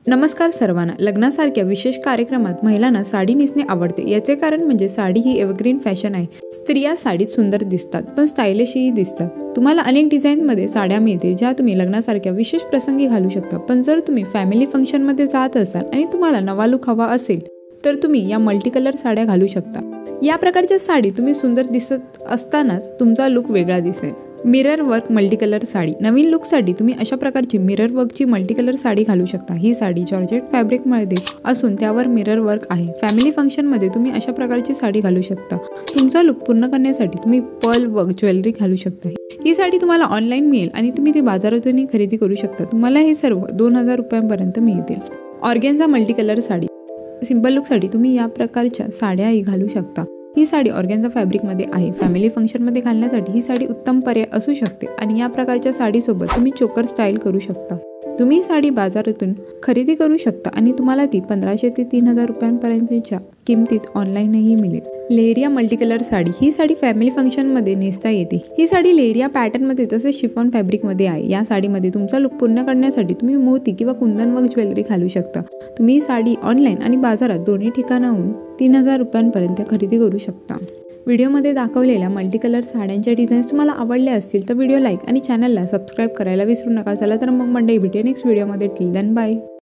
नमस्कार सर्वांना. लग्नासारख्या विशेष कार्यक्रमात महिलांना साडी नेसणे आवडते. याचे कारण म्हणजे साडी ही एव्हरग्रीन फॅशन आहे. स्त्रिया साडीत सुंदर दिसतात पण स्टायलिशही दिसतात. तुम्हाला अनेक डिझाईनमध्ये साड्या मिळतील ज्या तुम्ही लग्नासारख्या विशेष प्रसंगी घालू शकता. पण जर तुम्ही फॅमिली फंक्शनमध्ये जात असाल आणि तुम्हाला नवा लुक हवा असेल तर तुम्ही या मल्टी कलर साड्या घालू शकता. या प्रकारच्या साडी तुम्ही सुंदर दिसत असतानाच तुमचा लुक वेगळा दिसेल. Mirror work multi colour sari. नवीन लुकसाठी तुम्ही अशा प्रकारची मिरर वर्कची मल्टी कलर साडी घालू शकता. ही साडी जॉर्जेट फॅब्रिकमध्ये असून त्यावर मिरर वर्क आहे. फॅमिली फंक्शनमध्ये तुम्ही अशा प्रकारची साडी घालू शकता. तुमचा लुक पूर्ण करण्यासाठी तुम्ही पर्ल वर्क ज्वेलरी घालू शकता. ही साडी तुम्हाला ऑनलाईन मिळेल आणि तुम्ही ती बाजारातूनही खरेदी करू शकता. तुम्हाला हे सर्व 2000 रुपयांपर्यंत मिळतील. Organza multi colour sari. Simple लुकसाठी तुम्ही या प्रकारच्या साड्याही घालू शकता. ही साडी ऑर्गेन्झा फॅब्रिकमध्ये आहे. फॅमिली फंक्शनमध्ये घालण्यासाठी ही साडी उत्तम पर्याय असू शकते आणि या प्रकारच्या साडीसोबत तुम्ही चोकर स्टाईल करू शकता. तुम्ही ही साडी बाजारातून खरेदी करू शकता आणि तुम्हाला ती 1500 ते 3000 रुपयांपर्यंतच्या किमतीत ऑनलाईनही मिळेल. Leheriya multi colour sari. ही साडी फॅमिली फंक्शनमध्ये नेसता येते. ही साडी लेहरिया पॅटर्नमध्ये तसेच शिफॉन फॅब्रिकमध्ये आहे. या साडीमध्ये तुमचा लुक पूर्ण करण्यासाठी तुम्ही मोती किंवा कुंदन वर्क ज्वेलरी घालू शकता. तुम्ही ही साडी ऑनलाईन आणि बाजारात दोन्ही ठिकाणाहून 3000 रुपयांपर्यंत खरेदी करू शकता. व्हिडिओमध्ये दाखवलेल्या मल्टी कलर साड्यांच्या डिझाईन्स तुम्हाला आवडल्या असतील तर व्हिडिओ लाईक आणि चॅनलला सबस्क्राईब करायला विसरू नका. चला तर मग मंडळी, भेटूया नेक्स्ट व्हिडिओमध्ये. Till then bye.